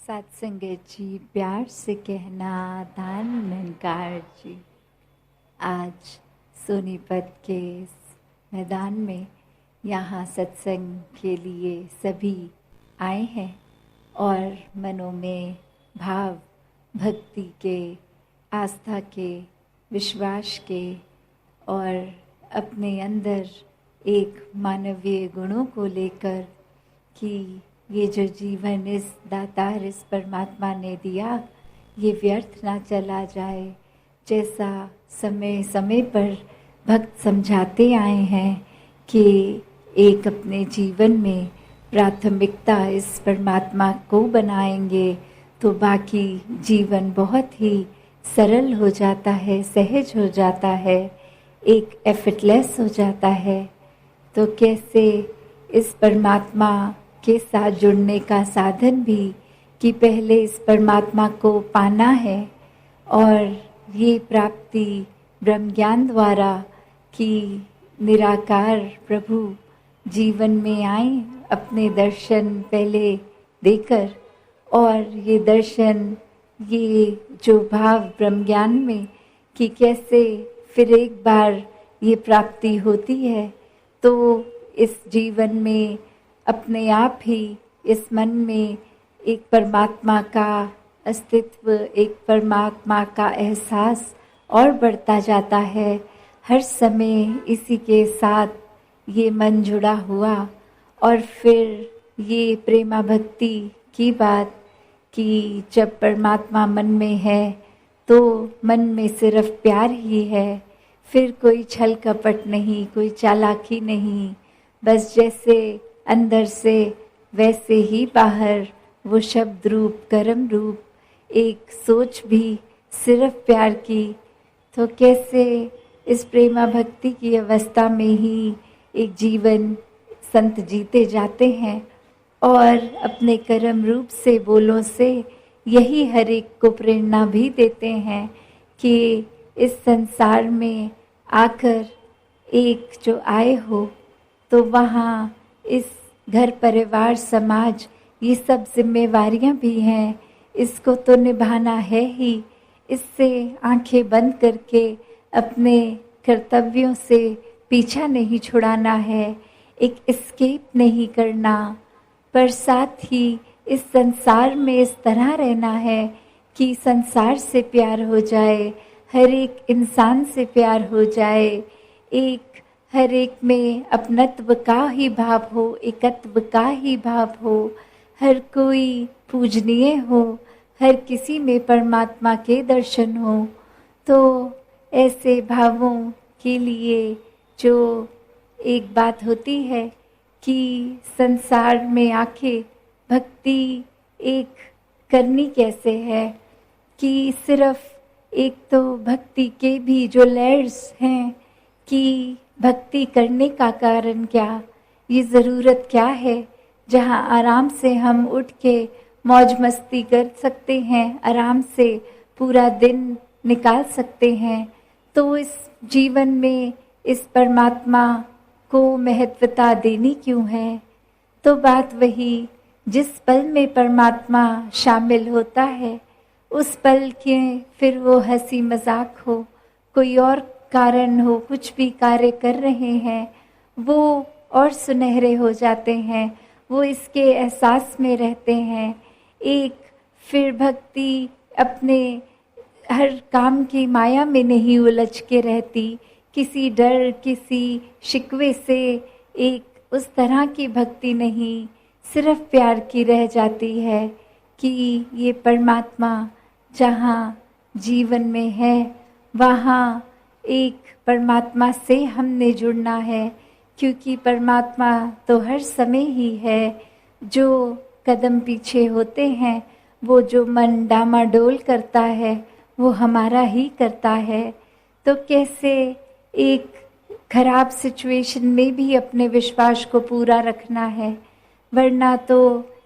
सत्संगत जी, प्यार से कहना दान निरंकार जी। आज सोनीपत के इस मैदान में यहाँ सत्संग के लिए सभी आए हैं और मनों में भाव भक्ति के, आस्था के, विश्वास के और अपने अंदर एक मानवीय गुणों को लेकर कि ये जो जीवन इस दातार इस परमात्मा ने दिया ये व्यर्थ ना चला जाए, जैसा समय समय पर भक्त समझाते आए हैं कि एक अपने जीवन में प्राथमिकता इस परमात्मा को बनाएंगे तो बाकी जीवन बहुत ही सरल हो जाता है, सहज हो जाता है, एक एफर्टलेस हो जाता है। तो कैसे इस परमात्मा के साथ जुड़ने का साधन भी कि पहले इस परमात्मा को पाना है और ये प्राप्ति ब्रह्म ज्ञान द्वारा कि निराकार प्रभु जीवन में आए, अपने दर्शन पहले देकर और ये दर्शन, ये जो भाव ब्रह्म ज्ञान में कि कैसे फिर एक बार ये प्राप्ति होती है तो इस जीवन में अपने आप ही इस मन में एक परमात्मा का अस्तित्व, एक परमात्मा का एहसास और बढ़ता जाता है। हर समय इसी के साथ ये मन जुड़ा हुआ और फिर ये प्रेमा भक्ति की बात कि जब परमात्मा मन में है तो मन में सिर्फ प्यार ही है, फिर कोई छल कपट नहीं, कोई चालाकी नहीं, बस जैसे अंदर से वैसे ही बाहर वो शब्द रूप कर्म रूप, एक सोच भी सिर्फ प्यार की। तो कैसे इस प्रेमा भक्ति की अवस्था में ही एक जीवन संत जीते जाते हैं और अपने कर्म रूप से, बोलों से यही हर एक को प्रेरणा भी देते हैं कि इस संसार में आकर एक जो आए हो तो वहाँ इस घर परिवार समाज ये सब जिम्मेवारियां भी हैं, इसको तो निभाना है ही। इससे आंखें बंद करके अपने कर्तव्यों से पीछा नहीं छुड़ाना है, एक एस्केप नहीं करना, पर साथ ही इस संसार में इस तरह रहना है कि संसार से प्यार हो जाए, हर एक इंसान से प्यार हो जाए, एक हर एक में अपनत्व का ही भाव हो, एकत्व का ही भाव हो, हर कोई पूजनीय हो, हर किसी में परमात्मा के दर्शन हो। तो ऐसे भावों के लिए जो एक बात होती है कि संसार में आके भक्ति एक करनी कैसे है कि सिर्फ एक तो भक्ति के भी जो लेयर्स हैं कि भक्ति करने का कारण क्या, ये ज़रूरत क्या है, जहाँ आराम से हम उठ के मौज मस्ती कर सकते हैं, आराम से पूरा दिन निकाल सकते हैं। तो इस जीवन में इस परमात्मा को महत्वता देनी क्यों है? तो बात वही, जिस पल में परमात्मा शामिल होता है उस पल के फिर वो हंसी मजाक हो, कोई और कारण हो, कुछ भी कार्य कर रहे हैं वो और सुनहरे हो जाते हैं, वो इसके एहसास में रहते हैं। एक फिर भक्ति अपने हर काम की माया में नहीं उलझ के रहती, किसी डर किसी शिकवे से एक उस तरह की भक्ति नहीं, सिर्फ प्यार की रह जाती है कि ये परमात्मा जहाँ जीवन में है वहाँ एक परमात्मा से हमने जुड़ना है, क्योंकि परमात्मा तो हर समय ही है। जो कदम पीछे होते हैं, वो जो मन डामाडोल करता है वो हमारा ही करता है। तो कैसे एक खराब सिचुएशन में भी अपने विश्वास को पूरा रखना है, वरना तो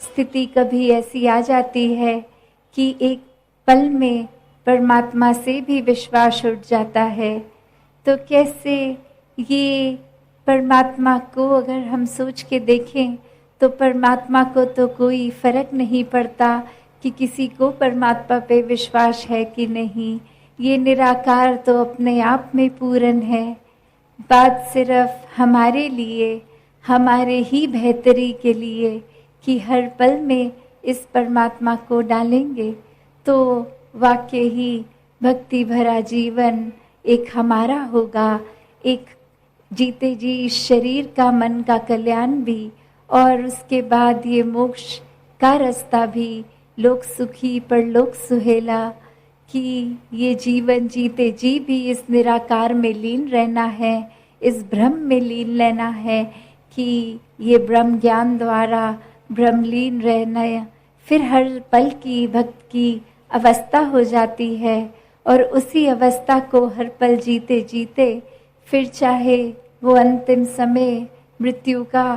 स्थिति कभी ऐसी आ जाती है कि एक पल में परमात्मा से भी विश्वास उठ जाता है। तो कैसे ये परमात्मा को अगर हम सोच के देखें तो परमात्मा को तो कोई फर्क नहीं पड़ता कि किसी को परमात्मा पे विश्वास है कि नहीं। ये निराकार तो अपने आप में पूर्ण है। बात सिर्फ हमारे लिए, हमारे ही बेहतरी के लिए कि हर पल में इस परमात्मा को डालेंगे तो वाकई ही भक्ति भरा जीवन एक हमारा होगा। एक जीते जी इस शरीर का, मन का कल्याण भी, और उसके बाद ये मोक्ष का रास्ता भी, लोक सुखी परलोक सुहेला, कि ये जीवन जीते जी भी इस निराकार में लीन रहना है, इस ब्रह्म में लीन रहना है, कि ये ब्रह्म ज्ञान द्वारा ब्रह्मलीन रहना है। फिर हर पल की भक्त की अवस्था हो जाती है और उसी अवस्था को हर पल जीते जीते फिर चाहे वो अंतिम समय मृत्यु का,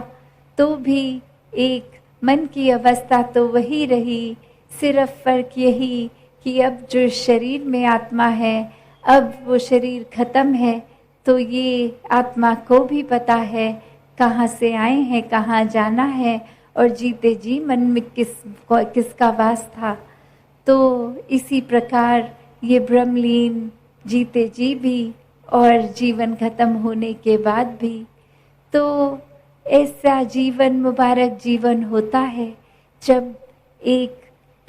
तो भी एक मन की अवस्था तो वही रही। सिर्फ फर्क यही कि अब जो शरीर में आत्मा है, अब वो शरीर खत्म है, तो ये आत्मा को भी पता है कहाँ से आए हैं, कहाँ जाना है, और जीते जी मन में किसका वास था। तो इसी प्रकार ये ब्रह्मलीन जीते जी भी और जीवन खत्म होने के बाद भी, तो ऐसा जीवन मुबारक जीवन होता है जब एक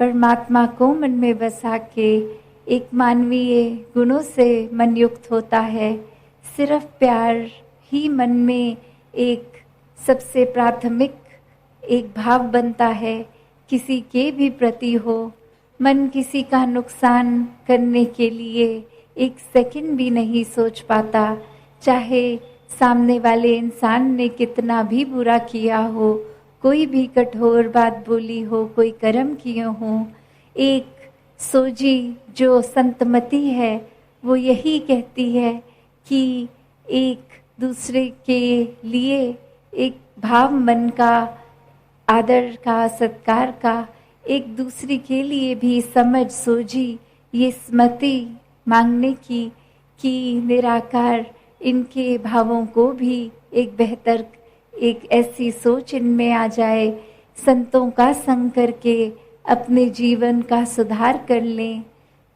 परमात्मा को मन में बसा के एक मानवीय गुणों से मन युक्त होता है। सिर्फ प्यार ही मन में एक सबसे प्राथमिक एक भाव बनता है, किसी के भी प्रति हो। मन किसी का नुकसान करने के लिए एक सेकंड भी नहीं सोच पाता, चाहे सामने वाले इंसान ने कितना भी बुरा किया हो, कोई भी कठोर बात बोली हो, कोई कर्म किए हो। एक सोजी जो संतमति है वो यही कहती है कि एक दूसरे के लिए एक भाव मन का, आदर का, सत्कार का, एक दूसरे के लिए भी समझ सोझी, ये स्मृति मांगने की कि निराकार इनके भावों को भी एक बेहतर, एक ऐसी सोच इनमें आ जाए, संतों का संग करके अपने जीवन का सुधार कर लें।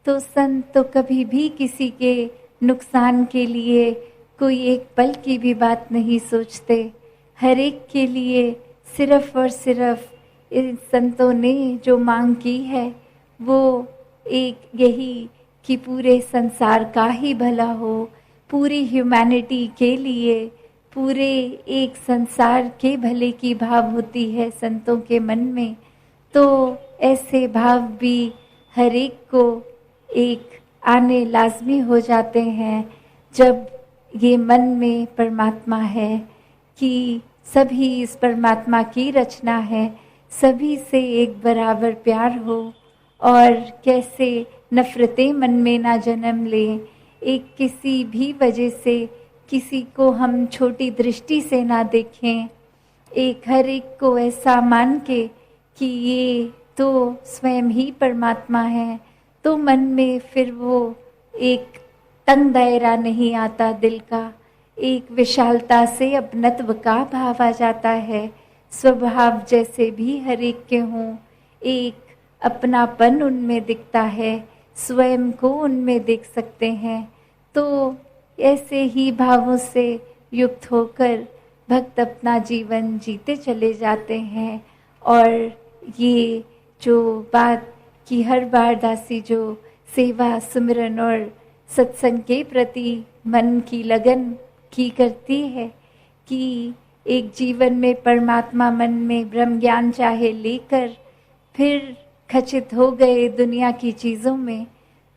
तो संत तो कभी भी किसी के नुकसान के लिए कोई एक पल की भी बात नहीं सोचते। हर एक के लिए सिर्फ और सिर्फ इन संतों ने जो मांग की है वो एक यही कि पूरे संसार का ही भला हो, पूरी ह्यूमैनिटी के लिए, पूरे एक संसार के भले की भाव होती है संतों के मन में। तो ऐसे भाव भी हर एक को एक आने लाजमी हो जाते हैं जब ये मन में परमात्मा है, कि सभी इस परमात्मा की रचना है, सभी से एक बराबर प्यार हो और कैसे नफरतें मन में ना जन्म लें। एक किसी भी वजह से किसी को हम छोटी दृष्टि से ना देखें, एक हर एक को ऐसा मान के कि ये तो स्वयं ही परमात्मा है, तो मन में फिर वो एक तंग दायरा नहीं आता दिल का, एक विशालता से अपनत्व का भाव आ जाता है। स्वभाव जैसे भी हर एक के हों, एक अपनापन उनमें दिखता है, स्वयं को उनमें देख सकते हैं। तो ऐसे ही भावों से युक्त होकर भक्त अपना जीवन जीते चले जाते हैं। और ये जो बात कि हर बार दासी जो सेवा, सुमिरन और सत्संग के प्रति मन की लगन की करती है कि एक जीवन में परमात्मा मन में ब्रह्म ज्ञान चाहे लेकर फिर खचित हो गए दुनिया की चीज़ों में,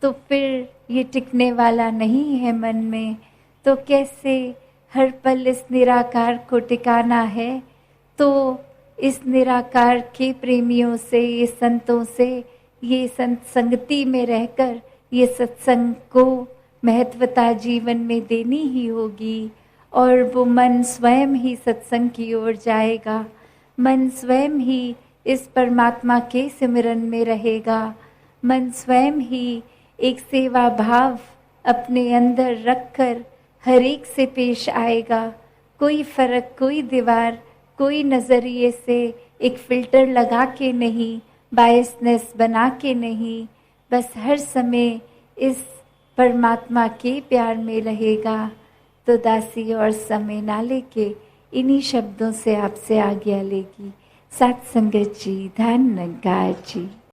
तो फिर ये टिकने वाला नहीं है मन में। तो कैसे हर पल इस निराकार को टिकाना है, तो इस निराकार के प्रेमियों से, ये संतों से, ये संत संगति में रहकर ये सत्संग को महत्वता जीवन में देनी ही होगी। और वो मन स्वयं ही सत्संग की ओर जाएगा, मन स्वयं ही इस परमात्मा के सिमरन में रहेगा, मन स्वयं ही एक सेवा भाव अपने अंदर रखकर हर एक से पेश आएगा। कोई फर्क, कोई दीवार, कोई नज़रिए से एक फिल्टर लगा के नहीं, बायसनेस बना के नहीं, बस हर समय इस परमात्मा के प्यार में रहेगा तो दासी और समय ना लेके इन्हीं शब्दों से आपसे आज्ञा लेगी। सत्संगत जी, धन निरंकार जी।